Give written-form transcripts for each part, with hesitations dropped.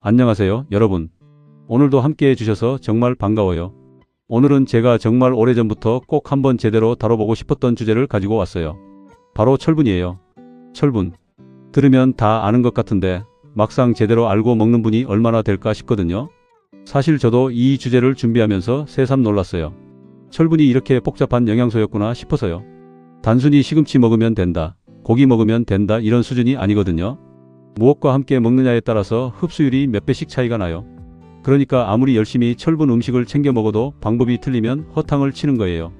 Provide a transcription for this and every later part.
안녕하세요, 여러분. 오늘도 함께 해주셔서 정말 반가워요. 오늘은 제가 정말 오래전부터 꼭 한번 제대로 다뤄보고 싶었던 주제를 가지고 왔어요. 바로 철분이에요. 철분. 들으면 다 아는 것 같은데 막상 제대로 알고 먹는 분이 얼마나 될까 싶거든요. 사실 저도 이 주제를 준비하면서 새삼 놀랐어요. 철분이 이렇게 복잡한 영양소였구나 싶어서요. 단순히 시금치 먹으면 된다, 고기 먹으면 된다 이런 수준이 아니거든요. 무엇과 함께 먹느냐에 따라서 흡수율이 몇 배씩 차이가 나요. 그러니까 아무리 열심히 철분 음식을 챙겨 먹어도 방법이 틀리면 허탕을 치는 거예요.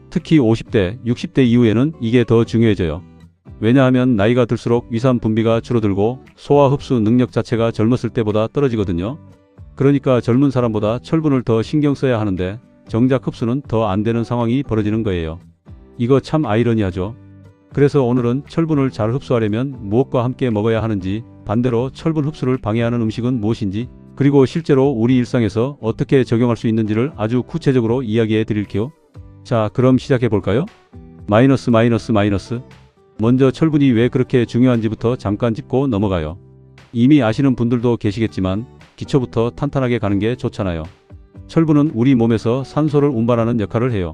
특히 50대, 60대 이후에는 이게 더 중요해져요. 왜냐하면 나이가 들수록 위산 분비가 줄어들고 소화 흡수 능력 자체가 젊었을 때보다 떨어지거든요. 그러니까 젊은 사람보다 철분을 더 신경 써야 하는데 정작 흡수는 더 안 되는 상황이 벌어지는 거예요. 이거 참 아이러니하죠. 그래서 오늘은 철분을 잘 흡수하려면 무엇과 함께 먹어야 하는지, 반대로 철분 흡수를 방해하는 음식은 무엇인지, 그리고 실제로 우리 일상에서 어떻게 적용할 수 있는지를 아주 구체적으로 이야기해 드릴게요. 자, 그럼 시작해 볼까요? 마이너스. 먼저 철분이 왜 그렇게 중요한지부터 잠깐 짚고 넘어가요. 이미 아시는 분들도 계시겠지만 기초부터 탄탄하게 가는 게 좋잖아요. 철분은 우리 몸에서 산소를 운반하는 역할을 해요.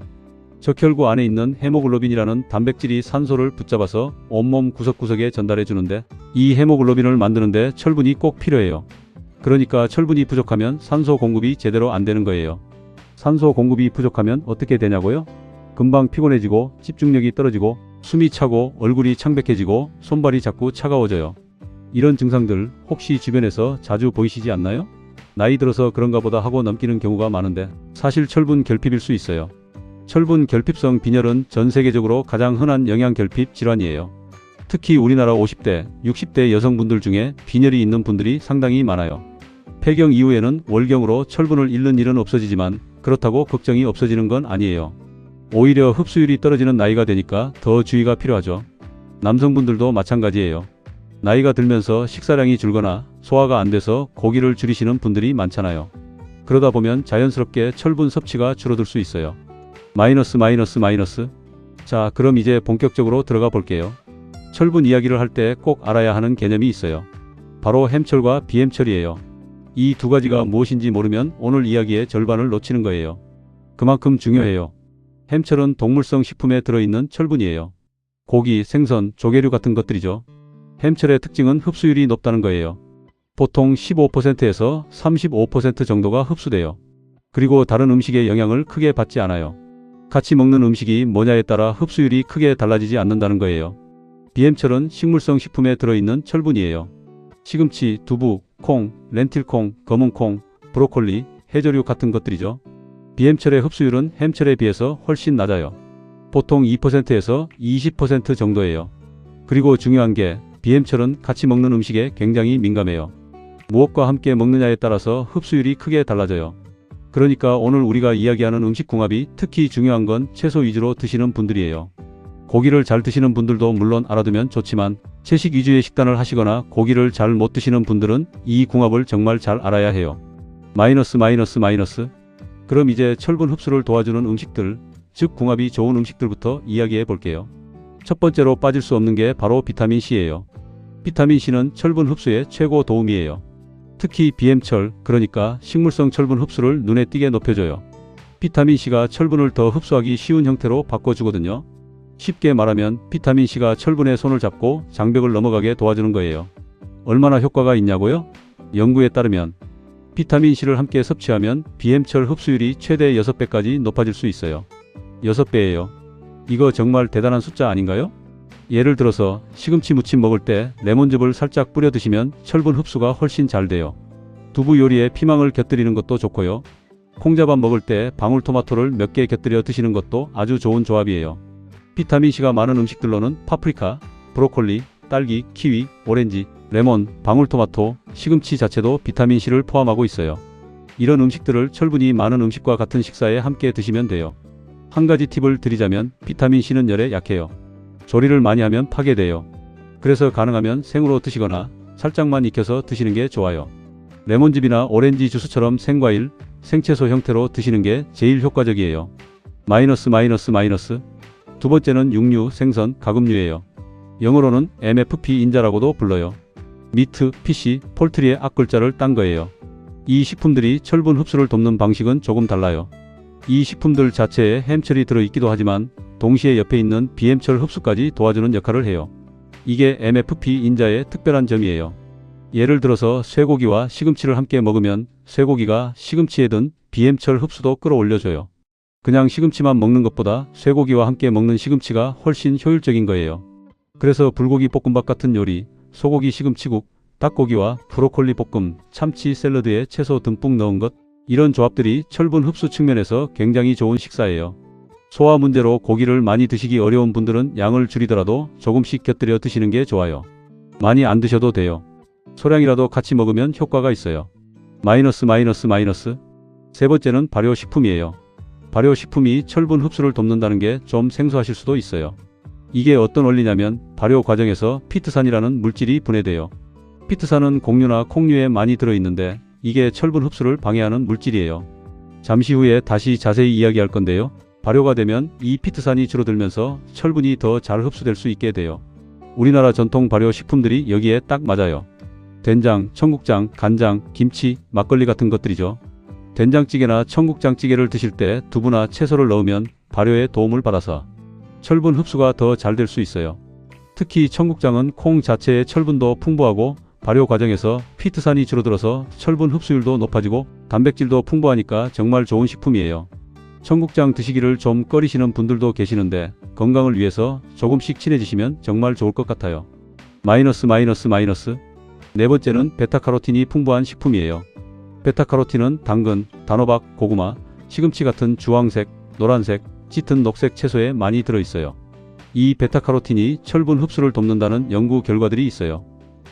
적혈구 안에 있는 헤모글로빈이라는 단백질이 산소를 붙잡아서 온몸 구석구석에 전달해 주는데, 이 헤모글로빈을 만드는데 철분이 꼭 필요해요. 그러니까 철분이 부족하면 산소 공급이 제대로 안 되는 거예요. 산소 공급이 부족하면 어떻게 되냐고요? 금방 피곤해지고 집중력이 떨어지고 숨이 차고 얼굴이 창백해지고 손발이 자꾸 차가워져요. 이런 증상들 혹시 주변에서 자주 보이시지 않나요? 나이 들어서 그런가 보다 하고 넘기는 경우가 많은데 사실 철분 결핍일 수 있어요. 철분 결핍성 빈혈은 전 세계적으로 가장 흔한 영양 결핍 질환이에요. 특히 우리나라 50대, 60대 여성분들 중에 빈혈이 있는 분들이 상당히 많아요. 폐경 이후에는 월경으로 철분을 잃는 일은 없어지지만 그렇다고 걱정이 없어지는 건 아니에요. 오히려 흡수율이 떨어지는 나이가 되니까 더 주의가 필요하죠. 남성분들도 마찬가지예요. 나이가 들면서 식사량이 줄거나 소화가 안 돼서 고기를 줄이시는 분들이 많잖아요. 그러다 보면 자연스럽게 철분 섭취가 줄어들 수 있어요. 마이너스. 자, 그럼 이제 본격적으로 들어가 볼게요. 철분 이야기를 할 때 꼭 알아야 하는 개념이 있어요. 바로 햄철과 비햄철이에요. 이 두 가지가 무엇인지 모르면 오늘 이야기의 절반을 놓치는 거예요. 그만큼 중요해요. 햄철은 동물성 식품에 들어있는 철분이에요. 고기, 생선, 조개류 같은 것들이죠. 햄철의 특징은 흡수율이 높다는 거예요. 보통 15%에서 35% 정도가 흡수돼요. 그리고 다른 음식의 영향을 크게 받지 않아요. 같이 먹는 음식이 뭐냐에 따라 흡수율이 크게 달라지지 않는다는 거예요. 비햄철은 식물성 식품에 들어있는 철분이에요. 시금치, 두부, 콩, 렌틸콩, 검은콩, 브로콜리, 해조류 같은 것들이죠. 비햄철의 흡수율은 햄철에 비해서 훨씬 낮아요. 보통 2%에서 20% 정도예요. 그리고 중요한 게 비햄철은 같이 먹는 음식에 굉장히 민감해요. 무엇과 함께 먹느냐에 따라서 흡수율이 크게 달라져요. 그러니까 오늘 우리가 이야기하는 음식 궁합이 특히 중요한 건 채소 위주로 드시는 분들이에요. 고기를 잘 드시는 분들도 물론 알아두면 좋지만 채식 위주의 식단을 하시거나 고기를 잘 못 드시는 분들은 이 궁합을 정말 잘 알아야 해요. 마이너스. 그럼 이제 철분 흡수를 도와주는 음식들, 즉 궁합이 좋은 음식들부터 이야기해 볼게요. 첫 번째로 빠질 수 없는 게 바로 비타민C예요. 비타민C는 철분 흡수에 최고 도움이에요. 특히 비햄철, 그러니까 식물성 철분 흡수를 눈에 띄게 높여줘요. 비타민C가 철분을 더 흡수하기 쉬운 형태로 바꿔주거든요. 쉽게 말하면 비타민C가 철분의 손을 잡고 장벽을 넘어가게 도와주는 거예요. 얼마나 효과가 있냐고요? 연구에 따르면 비타민C를 함께 섭취하면 비햄철 흡수율이 최대 6배까지 높아질 수 있어요. 6배예요. 이거 정말 대단한 숫자 아닌가요? 예를 들어서 시금치 무침 먹을 때 레몬즙을 살짝 뿌려 드시면 철분 흡수가 훨씬 잘 돼요. 두부 요리에 피망을 곁들이는 것도 좋고요. 콩자반 먹을 때 방울토마토를 몇 개 곁들여 드시는 것도 아주 좋은 조합이에요. 비타민C가 많은 음식들로는 파프리카, 브로콜리, 딸기, 키위, 오렌지, 레몬, 방울토마토, 시금치 자체도 비타민C를 포함하고 있어요. 이런 음식들을 철분이 많은 음식과 같은 식사에 함께 드시면 돼요. 한 가지 팁을 드리자면 비타민C는 열에 약해요. 조리를 많이 하면 파괴돼요. 그래서 가능하면 생으로 드시거나 살짝만 익혀서 드시는 게 좋아요. 레몬즙이나 오렌지 주스처럼 생과일, 생채소 형태로 드시는 게 제일 효과적이에요. 마이너스. 두 번째는 육류, 생선, 가금류예요. 영어로는 MFP 인자라고도 불러요. 미트, 피시, 폴트리의 앞글자를 딴 거예요. 이 식품들이 철분 흡수를 돕는 방식은 조금 달라요. 이 식품들 자체에 햄철이 들어있기도 하지만 동시에 옆에 있는 비햄철 흡수까지 도와주는 역할을 해요. 이게 MFP 인자의 특별한 점이에요. 예를 들어서 쇠고기와 시금치를 함께 먹으면 쇠고기가 시금치에 든 비햄철 흡수도 끌어올려줘요. 그냥 시금치만 먹는 것보다 쇠고기와 함께 먹는 시금치가 훨씬 효율적인 거예요. 그래서 불고기 볶음밥 같은 요리, 소고기 시금치국, 닭고기와 브로콜리 볶음, 참치 샐러드에 채소 듬뿍 넣은 것, 이런 조합들이 철분 흡수 측면에서 굉장히 좋은 식사예요. 소화 문제로 고기를 많이 드시기 어려운 분들은 양을 줄이더라도 조금씩 곁들여 드시는 게 좋아요. 많이 안 드셔도 돼요. 소량이라도 같이 먹으면 효과가 있어요. 마이너스. 세 번째는 발효식품이에요. 발효식품이 철분 흡수를 돕는다는 게 좀 생소하실 수도 있어요. 이게 어떤 원리냐면 발효 과정에서 피트산이라는 물질이 분해돼요. 피트산은 곡류나 콩류에 많이 들어있는데 이게 철분 흡수를 방해하는 물질이에요. 잠시 후에 다시 자세히 이야기할 건데요. 발효가 되면 이 피트산이 줄어들면서 철분이 더 잘 흡수될 수 있게 돼요. 우리나라 전통 발효식품들이 여기에 딱 맞아요. 된장, 청국장, 간장, 김치, 막걸리 같은 것들이죠. 된장찌개나 청국장찌개를 드실 때 두부나 채소를 넣으면 발효에 도움을 받아서 철분 흡수가 더 잘 될 수 있어요. 특히 청국장은 콩 자체의 철분도 풍부하고 발효 과정에서 피트산이 줄어들어서 철분 흡수율도 높아지고 단백질도 풍부하니까 정말 좋은 식품이에요. 청국장 드시기를 좀 꺼리시는 분들도 계시는데 건강을 위해서 조금씩 친해지시면 정말 좋을 것 같아요. 마이너스. 네 번째는 베타카로틴이 풍부한 식품이에요. 베타카로틴은 당근, 단호박, 고구마, 시금치 같은 주황색, 노란색, 짙은 녹색 채소에 많이 들어있어요. 이 베타카로틴이 철분 흡수를 돕는다는 연구 결과들이 있어요.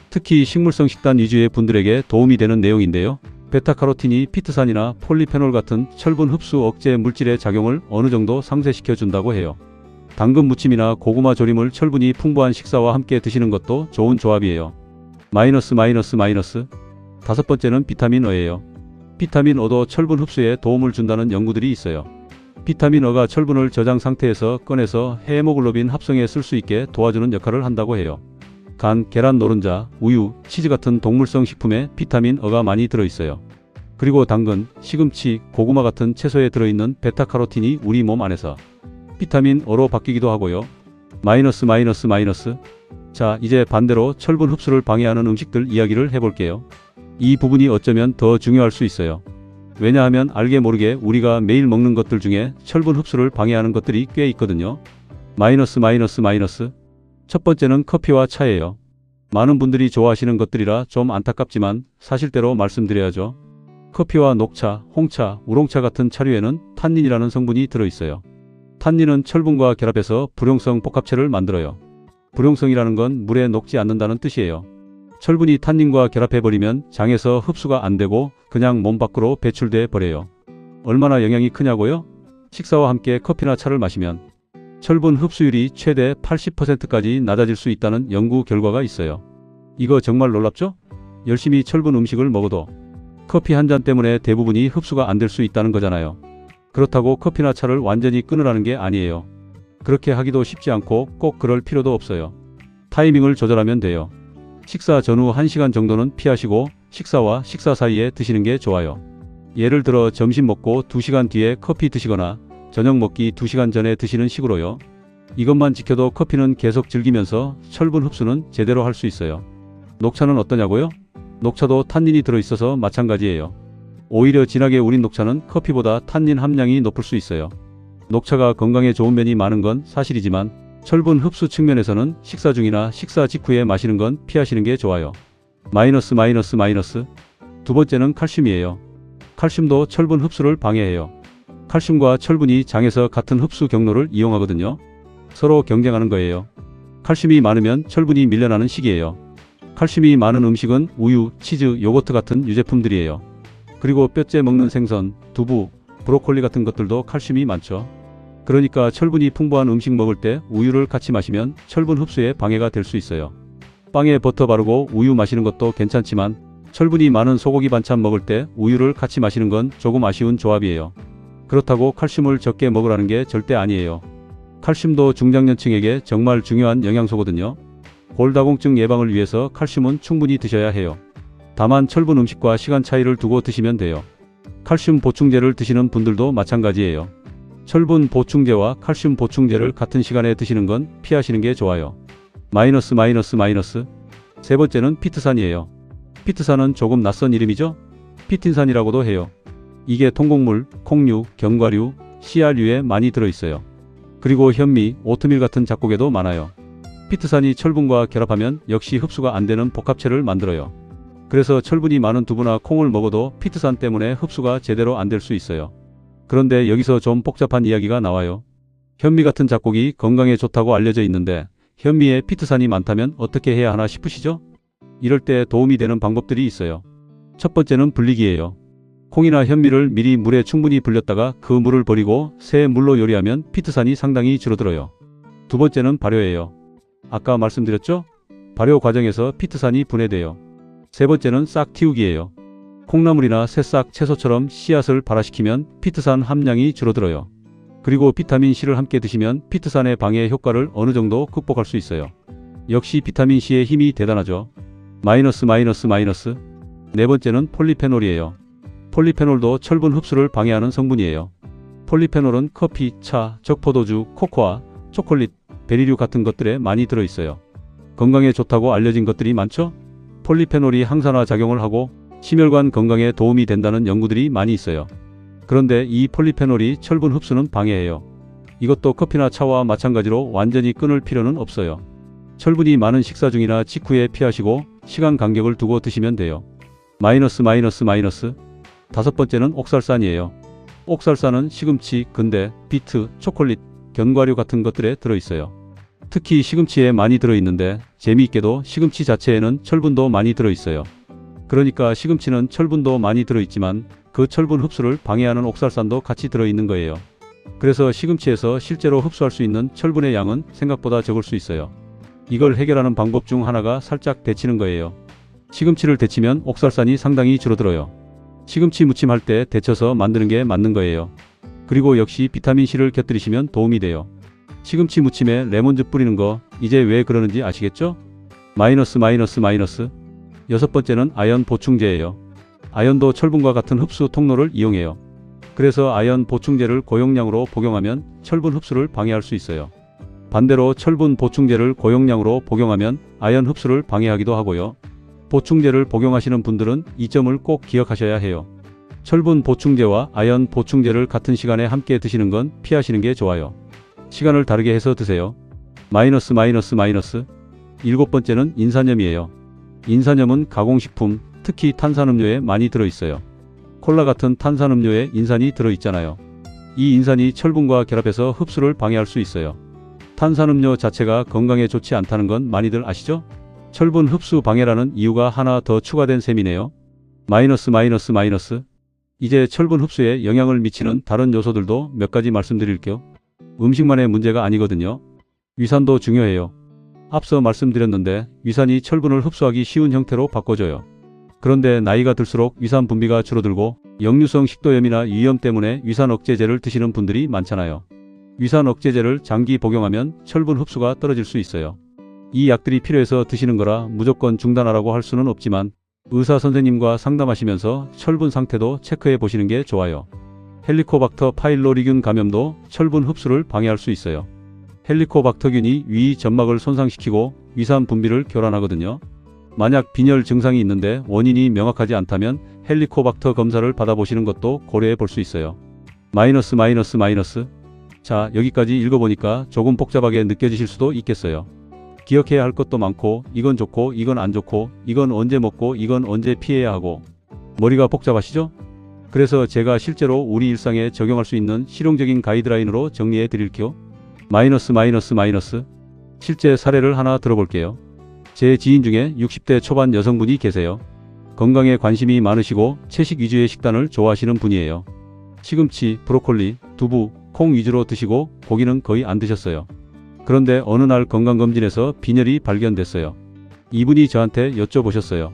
특히 식물성 식단 위주의 분들에게 도움이 되는 내용인데요. 베타카로틴이 피트산이나 폴리페놀 같은 철분 흡수 억제 물질의 작용을 어느 정도 상쇄시켜 준다고 해요. 당근 무침이나 고구마 조림을 철분이 풍부한 식사와 함께 드시는 것도 좋은 조합이에요. 마이너스. 다섯 번째는 비타민 어예요. 비타민 어도 철분 흡수에 도움을 준다는 연구들이 있어요. 비타민 어가 철분을 저장 상태에서 꺼내서 헤모글로빈 합성에 쓸 수 있게 도와주는 역할을 한다고 해요. 간, 계란 노른자, 우유, 치즈 같은 동물성 식품에 비타민 어가 많이 들어있어요. 그리고 당근, 시금치, 고구마 같은 채소에 들어있는 베타카로틴이 우리 몸 안에서 비타민 어로 바뀌기도 하고요. 마이너스. 자, 이제 반대로 철분 흡수를 방해하는 음식들 이야기를 해볼게요. 이 부분이 어쩌면 더 중요할 수 있어요. 왜냐하면 알게 모르게 우리가 매일 먹는 것들 중에 철분 흡수를 방해하는 것들이 꽤 있거든요. 마이너스. 첫 번째는 커피와 차예요. 많은 분들이 좋아하시는 것들이라 좀 안타깝지만 사실대로 말씀드려야죠. 커피와 녹차, 홍차, 우롱차 같은 차류에는 탄닌이라는 성분이 들어있어요. 탄닌은 철분과 결합해서 불용성 복합체를 만들어요. 불용성이라는 건 물에 녹지 않는다는 뜻이에요. 철분이 탄닌과 결합해버리면 장에서 흡수가 안 되고 그냥 몸 밖으로 배출돼 버려요. 얼마나 영향이 크냐고요? 식사와 함께 커피나 차를 마시면 철분 흡수율이 최대 80%까지 낮아질 수 있다는 연구 결과가 있어요. 이거 정말 놀랍죠? 열심히 철분 음식을 먹어도 커피 한 잔 때문에 대부분이 흡수가 안 될 수 있다는 거잖아요. 그렇다고 커피나 차를 완전히 끊으라는 게 아니에요. 그렇게 하기도 쉽지 않고 꼭 그럴 필요도 없어요. 타이밍을 조절하면 돼요. 식사 전후 1시간 정도는 피하시고 식사와 식사 사이에 드시는 게 좋아요. 예를 들어 점심 먹고 2시간 뒤에 커피 드시거나 저녁 먹기 2시간 전에 드시는 식으로요. 이것만 지켜도 커피는 계속 즐기면서 철분 흡수는 제대로 할 수 있어요. 녹차는 어떠냐고요? 녹차도 탄닌이 들어있어서 마찬가지예요. 오히려 진하게 우린 녹차는 커피보다 탄닌 함량이 높을 수 있어요. 녹차가 건강에 좋은 면이 많은 건 사실이지만 철분 흡수 측면에서는 식사 중이나 식사 직후에 마시는 건 피하시는 게 좋아요. 마이너스. 두 번째는 칼슘이에요. 칼슘도 철분 흡수를 방해해요. 칼슘과 철분이 장에서 같은 흡수 경로를 이용하거든요. 서로 경쟁하는 거예요. 칼슘이 많으면 철분이 밀려나는 식이에요. 칼슘이 많은 음식은 우유, 치즈, 요거트 같은 유제품들이에요. 그리고 뼈째 먹는 생선, 두부, 브로콜리 같은 것들도 칼슘이 많죠. 그러니까 철분이 풍부한 음식 먹을 때 우유를 같이 마시면 철분 흡수에 방해가 될 수 있어요. 빵에 버터 바르고 우유 마시는 것도 괜찮지만 철분이 많은 소고기 반찬 먹을 때 우유를 같이 마시는 건 조금 아쉬운 조합이에요. 그렇다고 칼슘을 적게 먹으라는 게 절대 아니에요. 칼슘도 중장년층에게 정말 중요한 영양소거든요. 골다공증 예방을 위해서 칼슘은 충분히 드셔야 해요. 다만 철분 음식과 시간 차이를 두고 드시면 돼요. 칼슘 보충제를 드시는 분들도 마찬가지예요. 철분 보충제와 칼슘 보충제를 같은 시간에 드시는 건 피하시는 게 좋아요. 마이너스. 세 번째는 피트산이에요. 피트산은 조금 낯선 이름이죠? 피틴산이라고도 해요. 이게 통곡물, 콩류, 견과류, 씨알류에 많이 들어있어요. 그리고 현미, 오트밀 같은 잡곡에도 많아요. 피트산이 철분과 결합하면 역시 흡수가 안 되는 복합체를 만들어요. 그래서 철분이 많은 두부나 콩을 먹어도 피트산 때문에 흡수가 제대로 안 될 수 있어요. 그런데 여기서 좀 복잡한 이야기가 나와요. 현미 같은 잡곡이 건강에 좋다고 알려져 있는데 현미에 피트산이 많다면 어떻게 해야 하나 싶으시죠? 이럴 때 도움이 되는 방법들이 있어요. 첫 번째는 불리기예요. 콩이나 현미를 미리 물에 충분히 불렸다가 그 물을 버리고 새 물로 요리하면 피트산이 상당히 줄어들어요. 두 번째는 발효예요. 아까 말씀드렸죠? 발효 과정에서 피트산이 분해돼요. 세 번째는 싹 틔우기예요. 콩나물이나 새싹, 채소처럼 씨앗을 발화시키면 피트산 함량이 줄어들어요. 그리고 비타민C를 함께 드시면 피트산의 방해 효과를 어느 정도 극복할 수 있어요. 역시 비타민C의 힘이 대단하죠. 마이너스. 네 번째는 폴리페놀이에요. 폴리페놀도 철분 흡수를 방해하는 성분이에요. 폴리페놀은 커피, 차, 적포도주, 코코아, 초콜릿, 베리류 같은 것들에 많이 들어있어요. 건강에 좋다고 알려진 것들이 많죠? 폴리페놀이 항산화 작용을 하고 심혈관 건강에 도움이 된다는 연구들이 많이 있어요. 그런데 이 폴리페놀이 철분 흡수는 방해해요. 이것도 커피나 차와 마찬가지로 완전히 끊을 필요는 없어요. 철분이 많은 식사 중이나 직후에 피하시고 시간 간격을 두고 드시면 돼요. 마이너스. 다섯 번째는 옥살산이에요. 옥살산은 시금치, 근대, 비트, 초콜릿, 견과류 같은 것들에 들어있어요. 특히 시금치에 많이 들어있는데 재미있게도 시금치 자체에는 철분도 많이 들어있어요. 그러니까 시금치는 철분도 많이 들어있지만 그 철분 흡수를 방해하는 옥살산도 같이 들어있는 거예요. 그래서 시금치에서 실제로 흡수할 수 있는 철분의 양은 생각보다 적을 수 있어요. 이걸 해결하는 방법 중 하나가 살짝 데치는 거예요. 시금치를 데치면 옥살산이 상당히 줄어들어요. 시금치 무침 할 때 데쳐서 만드는 게 맞는 거예요. 그리고 역시 비타민C를 곁들이시면 도움이 돼요. 시금치 무침에 레몬즙 뿌리는 거 이제 왜 그러는지 아시겠죠? 마이너스. 여섯 번째는 아연 보충제예요. 아연도 철분과 같은 흡수 통로를 이용해요. 그래서 아연 보충제를 고용량으로 복용하면 철분 흡수를 방해할 수 있어요. 반대로 철분 보충제를 고용량으로 복용하면 아연 흡수를 방해하기도 하고요. 보충제를 복용하시는 분들은 이 점을 꼭 기억하셔야 해요. 철분 보충제와 아연 보충제를 같은 시간에 함께 드시는 건 피하시는 게 좋아요. 시간을 다르게 해서 드세요. 마이너스. 일곱 번째는 인산염이에요. 인산염은 가공식품, 특히 탄산음료에 많이 들어있어요. 콜라 같은 탄산음료에 인산이 들어있잖아요. 이 인산이 철분과 결합해서 흡수를 방해할 수 있어요. 탄산음료 자체가 건강에 좋지 않다는 건 많이들 아시죠? 철분 흡수 방해라는 이유가 하나 더 추가된 셈이네요. 마이너스. 이제 철분 흡수에 영향을 미치는 다른 요소들도 몇 가지 말씀드릴게요. 음식만의 문제가 아니거든요. 위산도 중요해요. 앞서 말씀드렸는데 위산이 철분을 흡수하기 쉬운 형태로 바꿔줘요. 그런데 나이가 들수록 위산 분비가 줄어들고 역류성 식도염이나 위염 때문에 위산 억제제를 드시는 분들이 많잖아요. 위산 억제제를 장기 복용하면 철분 흡수가 떨어질 수 있어요. 이 약들이 필요해서 드시는 거라 무조건 중단하라고 할 수는 없지만 의사 선생님과 상담하시면서 철분 상태도 체크해 보시는 게 좋아요. 헬리코박터 파일로리균 감염도 철분 흡수를 방해할 수 있어요. 헬리코박터균이 위 점막을 손상시키고 위산 분비를 교란하거든요. 만약 빈혈 증상이 있는데 원인이 명확하지 않다면 헬리코박터 검사를 받아보시는 것도 고려해 볼 수 있어요. 마이너스. 자, 여기까지 읽어보니까 조금 복잡하게 느껴지실 수도 있겠어요. 기억해야 할 것도 많고 이건 좋고 이건 안 좋고 이건 언제 먹고 이건 언제 피해야 하고 머리가 복잡하시죠? 그래서 제가 실제로 우리 일상에 적용할 수 있는 실용적인 가이드라인으로 정리해 드릴게요. 마이너스. 실제 사례를 하나 들어볼게요. 제 지인 중에 60대 초반 여성분이 계세요. 건강에 관심이 많으시고 채식 위주의 식단을 좋아하시는 분이에요. 시금치, 브로콜리, 두부, 콩 위주로 드시고 고기는 거의 안 드셨어요. 그런데 어느 날 건강검진에서 빈혈이 발견됐어요. 이분이 저한테 여쭤보셨어요.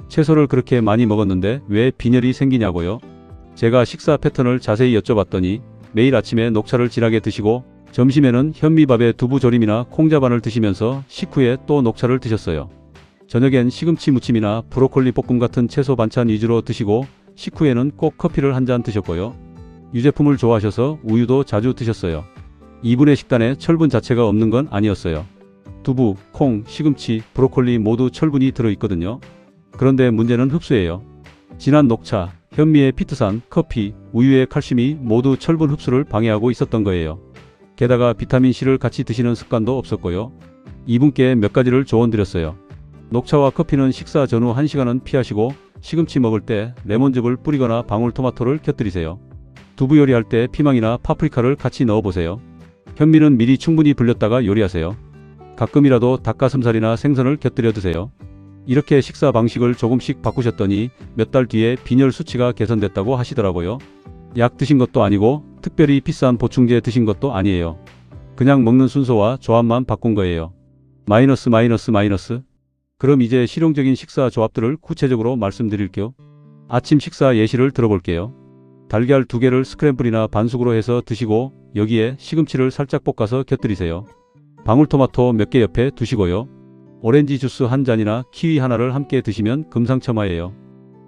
채소를 그렇게 많이 먹었는데 왜 빈혈이 생기냐고요? 제가 식사 패턴을 자세히 여쭤봤더니 매일 아침에 녹차를 진하게 드시고 점심에는 현미밥에 두부조림이나 콩자반을 드시면서 식후에 또 녹차를 드셨어요. 저녁엔 시금치 무침이나 브로콜리 볶음 같은 채소 반찬 위주로 드시고 식후에는 꼭 커피를 한 잔 드셨고요. 유제품을 좋아하셔서 우유도 자주 드셨어요. 이분의 식단에 철분 자체가 없는 건 아니었어요. 두부, 콩, 시금치, 브로콜리 모두 철분이 들어있거든요. 그런데 문제는 흡수예요. 진한 녹차, 현미의 피트산, 커피, 우유의 칼슘이 모두 철분 흡수를 방해하고 있었던 거예요. 게다가 비타민C를 같이 드시는 습관도 없었고요. 이분께 몇 가지를 조언드렸어요. 녹차와 커피는 식사 전후 1시간은 피하시고 시금치 먹을 때 레몬즙을 뿌리거나 방울토마토를 곁들이세요. 두부 요리할 때 피망이나 파프리카를 같이 넣어보세요. 현미는 미리 충분히 불렸다가 요리하세요. 가끔이라도 닭가슴살이나 생선을 곁들여 드세요. 이렇게 식사 방식을 조금씩 바꾸셨더니 몇 달 뒤에 빈혈 수치가 개선됐다고 하시더라고요. 약 드신 것도 아니고 특별히 비싼 보충제 드신 것도 아니에요. 그냥 먹는 순서와 조합만 바꾼 거예요. 마이너스. 그럼 이제 실용적인 식사 조합들을 구체적으로 말씀드릴게요. 아침 식사 예시를 들어볼게요. 달걀 2개를 스크램블이나 반숙으로 해서 드시고 여기에 시금치를 살짝 볶아서 곁들이세요. 방울토마토 몇 개 옆에 두시고요. 오렌지 주스 한 잔이나 키위 하나를 함께 드시면 금상첨화예요.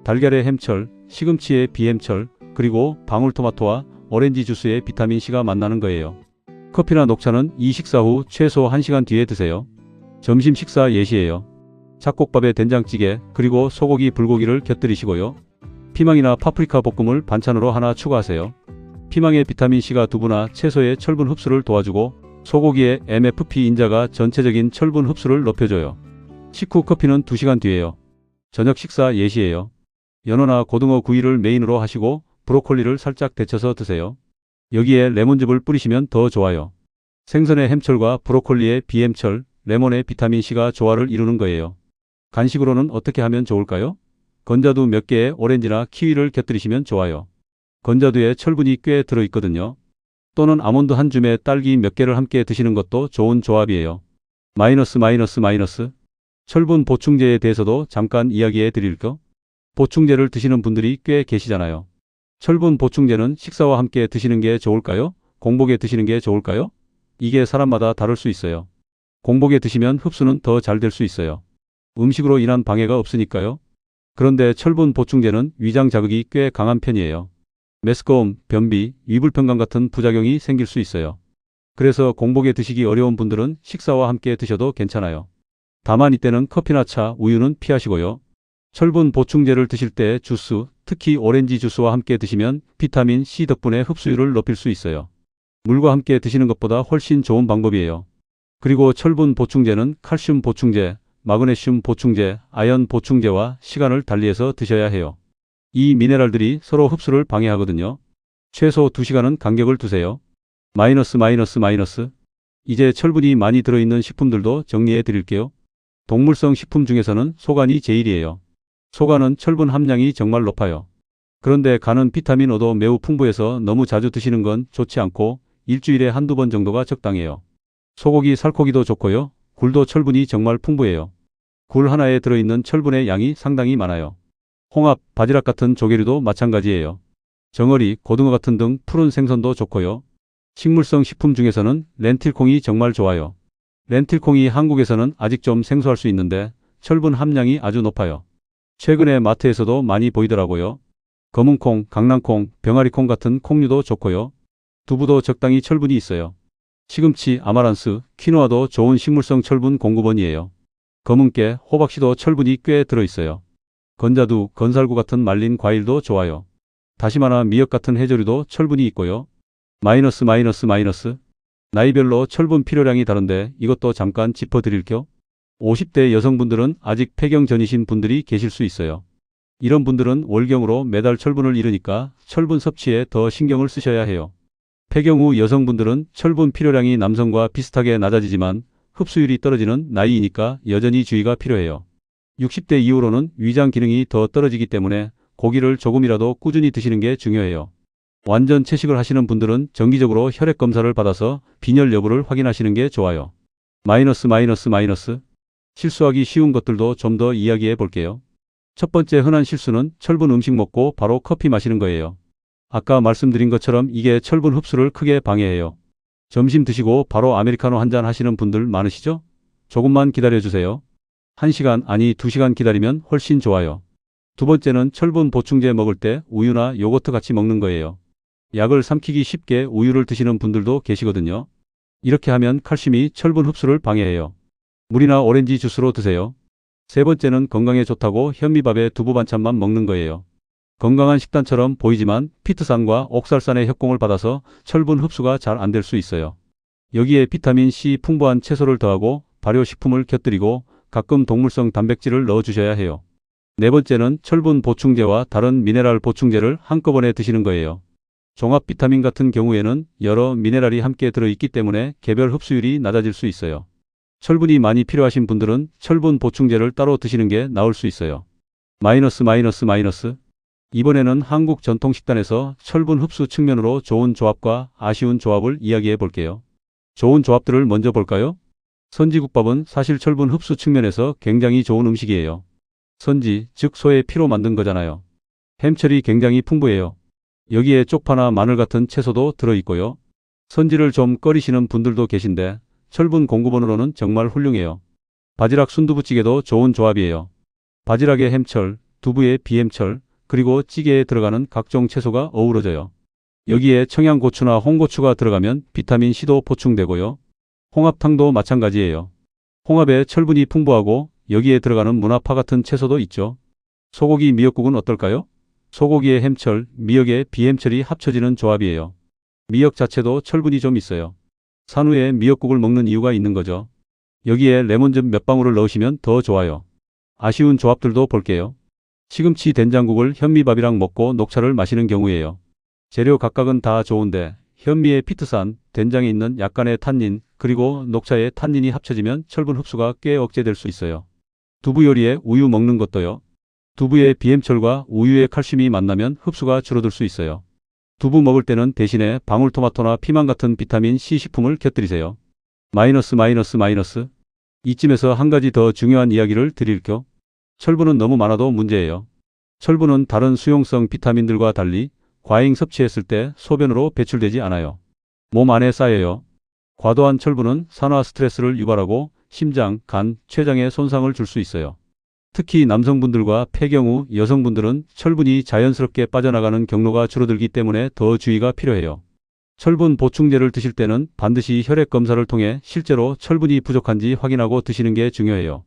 달걀의 햄철, 시금치의 비햄철, 그리고 방울토마토와 오렌지 주스의 비타민C가 만나는 거예요. 커피나 녹차는 이 식사 후 최소 1시간 뒤에 드세요. 점심 식사 예시예요. 잡곡밥에 된장찌개, 그리고 소고기 불고기를 곁들이시고요. 피망이나 파프리카 볶음을 반찬으로 하나 추가하세요. 피망의 비타민C가 두부나 채소의 철분 흡수를 도와주고 소고기의 MFP 인자가 전체적인 철분 흡수를 높여줘요. 식후 커피는 2시간 뒤에요. 저녁 식사 예시예요. 연어나 고등어 구이를 메인으로 하시고 브로콜리를 살짝 데쳐서 드세요. 여기에 레몬즙을 뿌리시면 더 좋아요. 생선의 햄철과 브로콜리의 비햄철, 레몬의 비타민C가 조화를 이루는 거예요. 간식으로는 어떻게 하면 좋을까요? 건자두 몇 개에 오렌지나 키위를 곁들이시면 좋아요. 건자두에 철분이 꽤 들어있거든요. 또는 아몬드 한 줌에 딸기 몇 개를 함께 드시는 것도 좋은 조합이에요. 마이너스. 철분 보충제에 대해서도 잠깐 이야기해 드릴게요. 보충제를 드시는 분들이 꽤 계시잖아요. 철분 보충제는 식사와 함께 드시는 게 좋을까요? 공복에 드시는 게 좋을까요? 이게 사람마다 다를 수 있어요. 공복에 드시면 흡수는 더 잘 될 수 있어요. 음식으로 인한 방해가 없으니까요. 그런데 철분 보충제는 위장 자극이 꽤 강한 편이에요. 메스꺼움, 변비, 위불편감 같은 부작용이 생길 수 있어요. 그래서 공복에 드시기 어려운 분들은 식사와 함께 드셔도 괜찮아요. 다만 이때는 커피나 차, 우유는 피하시고요. 철분 보충제를 드실 때 주스, 특히 오렌지 주스와 함께 드시면 비타민 C 덕분에 흡수율을 높일 수 있어요. 물과 함께 드시는 것보다 훨씬 좋은 방법이에요. 그리고 철분 보충제는 칼슘 보충제, 마그네슘 보충제, 아연 보충제와 시간을 달리해서 드셔야 해요. 이 미네랄들이 서로 흡수를 방해하거든요. 최소 2시간은 간격을 두세요. 마이너스. 이제 철분이 많이 들어있는 식품들도 정리해 드릴게요. 동물성 식품 중에서는 소간이 제일이에요. 소간은 철분 함량이 정말 높아요. 그런데 간은 비타민 O도 매우 풍부해서 너무 자주 드시는 건 좋지 않고 일주일에 한두 번 정도가 적당해요. 소고기, 살코기도 좋고요. 굴도 철분이 정말 풍부해요. 굴 하나에 들어있는 철분의 양이 상당히 많아요. 홍합, 바지락 같은 조개류도 마찬가지예요. 정어리, 고등어 같은 등 푸른 생선도 좋고요. 식물성 식품 중에서는 렌틸콩이 정말 좋아요. 렌틸콩이 한국에서는 아직 좀 생소할 수 있는데 철분 함량이 아주 높아요. 최근에 마트에서도 많이 보이더라고요. 검은콩, 강낭콩, 병아리콩 같은 콩류도 좋고요. 두부도 적당히 철분이 있어요. 시금치, 아마란스, 키노아도 좋은 식물성 철분 공급원이에요. 검은깨, 호박씨도 철분이 꽤 들어있어요. 건자두, 건살구 같은 말린 과일도 좋아요. 다시마나 미역 같은 해조류도 철분이 있고요. 마이너스. 나이별로 철분 필요량이 다른데 이것도 잠깐 짚어드릴게요. 50대 여성분들은 아직 폐경 전이신 분들이 계실 수 있어요. 이런 분들은 월경으로 매달 철분을 잃으니까 철분 섭취에 더 신경을 쓰셔야 해요. 폐경 후 여성분들은 철분 필요량이 남성과 비슷하게 낮아지지만 흡수율이 떨어지는 나이이니까 여전히 주의가 필요해요. 60대 이후로는 위장 기능이 더 떨어지기 때문에 고기를 조금이라도 꾸준히 드시는 게 중요해요. 완전 채식을 하시는 분들은 정기적으로 혈액 검사를 받아서 빈혈 여부를 확인하시는 게 좋아요. 마이너스. 실수하기 쉬운 것들도 좀 더 이야기해 볼게요. 첫 번째 흔한 실수는 철분 음식 먹고 바로 커피 마시는 거예요. 아까 말씀드린 것처럼 이게 철분 흡수를 크게 방해해요. 점심 드시고 바로 아메리카노 한 잔 하시는 분들 많으시죠? 조금만 기다려주세요. 1시간 아니 2시간 기다리면 훨씬 좋아요. 두 번째는 철분 보충제 먹을 때 우유나 요거트 같이 먹는 거예요. 약을 삼키기 쉽게 우유를 드시는 분들도 계시거든요. 이렇게 하면 칼슘이 철분 흡수를 방해해요. 물이나 오렌지 주스로 드세요. 세 번째는 건강에 좋다고 현미밥에 두부 반찬만 먹는 거예요. 건강한 식단처럼 보이지만 피트산과 옥살산의 협공을 받아서 철분 흡수가 잘 안 될 수 있어요. 여기에 비타민C 풍부한 채소를 더하고 발효식품을 곁들이고 가끔 동물성 단백질을 넣어주셔야 해요. 네 번째는 철분 보충제와 다른 미네랄 보충제를 한꺼번에 드시는 거예요. 종합 비타민 같은 경우에는 여러 미네랄이 함께 들어있기 때문에 개별 흡수율이 낮아질 수 있어요. 철분이 많이 필요하신 분들은 철분 보충제를 따로 드시는 게 나을 수 있어요. 마이너스. 이번에는 한국 전통식단에서 철분 흡수 측면으로 좋은 조합과 아쉬운 조합을 이야기해 볼게요. 좋은 조합들을 먼저 볼까요? 선지국밥은 사실 철분 흡수 측면에서 굉장히 좋은 음식이에요. 선지, 즉 소의 피로 만든 거잖아요. 햄철이 굉장히 풍부해요. 여기에 쪽파나 마늘 같은 채소도 들어있고요. 선지를 좀 꺼리시는 분들도 계신데 철분 공급원으로는 정말 훌륭해요. 바지락 순두부찌개도 좋은 조합이에요. 바지락에 햄철, 두부에 비햄철, 그리고 찌개에 들어가는 각종 채소가 어우러져요. 여기에 청양고추나 홍고추가 들어가면 비타민C도 보충되고요. 홍합탕도 마찬가지예요. 홍합에 철분이 풍부하고 여기에 들어가는 문화파 같은 채소도 있죠. 소고기 미역국은 어떨까요? 소고기에 햄철, 미역에 비햄철이 합쳐지는 조합이에요. 미역 자체도 철분이 좀 있어요. 산후에 미역국을 먹는 이유가 있는 거죠. 여기에 레몬즙 몇 방울을 넣으시면 더 좋아요. 아쉬운 조합들도 볼게요. 시금치 된장국을 현미밥이랑 먹고 녹차를 마시는 경우예요. 재료 각각은 다 좋은데 현미의 피트산, 된장에 있는 약간의 탄닌, 그리고 녹차의 탄닌이 합쳐지면 철분 흡수가 꽤 억제될 수 있어요. 두부 요리에 우유 먹는 것도요. 두부의 비햄철과 우유의 칼슘이 만나면 흡수가 줄어들 수 있어요. 두부 먹을 때는 대신에 방울토마토나 피망 같은 비타민C 식품을 곁들이세요. 마이너스. 이쯤에서 한 가지 더 중요한 이야기를 드릴게요. 철분은 너무 많아도 문제예요. 철분은 다른 수용성 비타민들과 달리 과잉 섭취했을 때 소변으로 배출되지 않아요. 몸 안에 쌓여요. 과도한 철분은 산화 스트레스를 유발하고 심장, 간, 췌장에 손상을 줄 수 있어요. 특히 남성분들과 폐경후 여성분들은 철분이 자연스럽게 빠져나가는 경로가 줄어들기 때문에 더 주의가 필요해요. 철분 보충제를 드실 때는 반드시 혈액 검사를 통해 실제로 철분이 부족한지 확인하고 드시는 게 중요해요.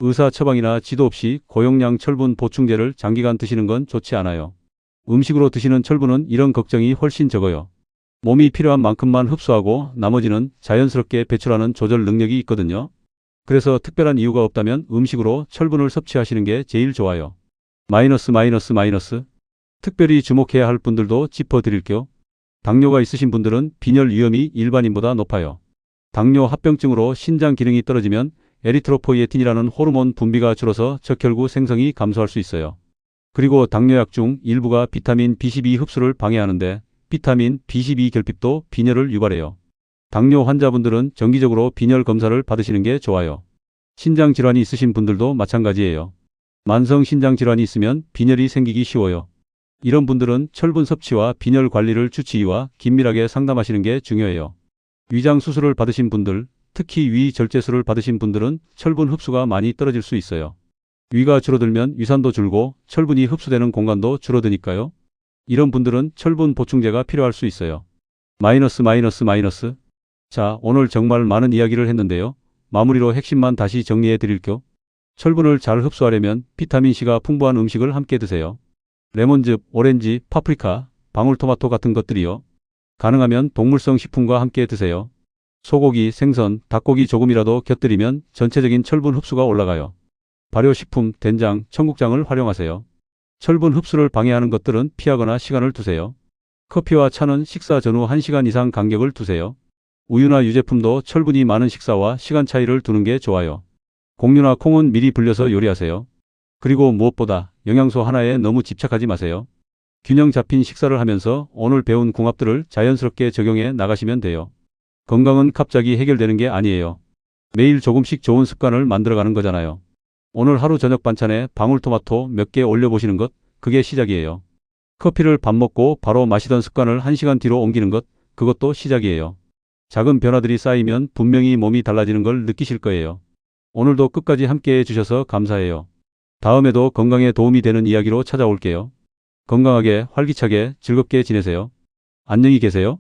의사 처방이나 지도 없이 고용량 철분 보충제를 장기간 드시는 건 좋지 않아요. 음식으로 드시는 철분은 이런 걱정이 훨씬 적어요. 몸이 필요한 만큼만 흡수하고 나머지는 자연스럽게 배출하는 조절 능력이 있거든요. 그래서 특별한 이유가 없다면 음식으로 철분을 섭취하시는 게 제일 좋아요. 마이너스. 특별히 주목해야 할 분들도 짚어드릴게요. 당뇨가 있으신 분들은 빈혈 위험이 일반인보다 높아요. 당뇨 합병증으로 신장 기능이 떨어지면 에리트로포이에틴이라는 호르몬 분비가 줄어서 적혈구 생성이 감소할 수 있어요. 그리고 당뇨약 중 일부가 비타민 B12 흡수를 방해하는데 비타민 B12 결핍도 빈혈을 유발해요. 당뇨 환자분들은 정기적으로 빈혈 검사를 받으시는 게 좋아요. 신장 질환이 있으신 분들도 마찬가지예요. 만성 신장 질환이 있으면 빈혈이 생기기 쉬워요. 이런 분들은 철분 섭취와 빈혈 관리를 주치의와 긴밀하게 상담하시는 게 중요해요. 위장 수술을 받으신 분들, 특히 위 절제술을 받으신 분들은 철분 흡수가 많이 떨어질 수 있어요. 위가 줄어들면 위산도 줄고 철분이 흡수되는 공간도 줄어드니까요. 이런 분들은 철분 보충제가 필요할 수 있어요. 마이너스. 자, 오늘 정말 많은 이야기를 했는데요. 마무리로 핵심만 다시 정리해 드릴게요. 철분을 잘 흡수하려면 비타민C가 풍부한 음식을 함께 드세요. 레몬즙, 오렌지, 파프리카, 방울토마토 같은 것들이요. 가능하면 동물성 식품과 함께 드세요. 소고기, 생선, 닭고기 조금이라도 곁들이면 전체적인 철분 흡수가 올라가요. 발효식품, 된장, 청국장을 활용하세요. 철분 흡수를 방해하는 것들은 피하거나 시간을 두세요. 커피와 차는 식사 전후 1시간 이상 간격을 두세요. 우유나 유제품도 철분이 많은 식사와 시간 차이를 두는 게 좋아요. 곡류나 콩은 미리 불려서 요리하세요. 그리고 무엇보다 영양소 하나에 너무 집착하지 마세요. 균형 잡힌 식사를 하면서 오늘 배운 궁합들을 자연스럽게 적용해 나가시면 돼요. 건강은 갑자기 해결되는 게 아니에요. 매일 조금씩 좋은 습관을 만들어가는 거잖아요. 오늘 하루 저녁 반찬에 방울토마토 몇 개 올려보시는 것, 그게 시작이에요. 커피를 밥 먹고 바로 마시던 습관을 1시간 뒤로 옮기는 것, 그것도 시작이에요. 작은 변화들이 쌓이면 분명히 몸이 달라지는 걸 느끼실 거예요. 오늘도 끝까지 함께 해주셔서 감사해요. 다음에도 건강에 도움이 되는 이야기로 찾아올게요. 건강하게, 활기차게, 즐겁게 지내세요. 안녕히 계세요.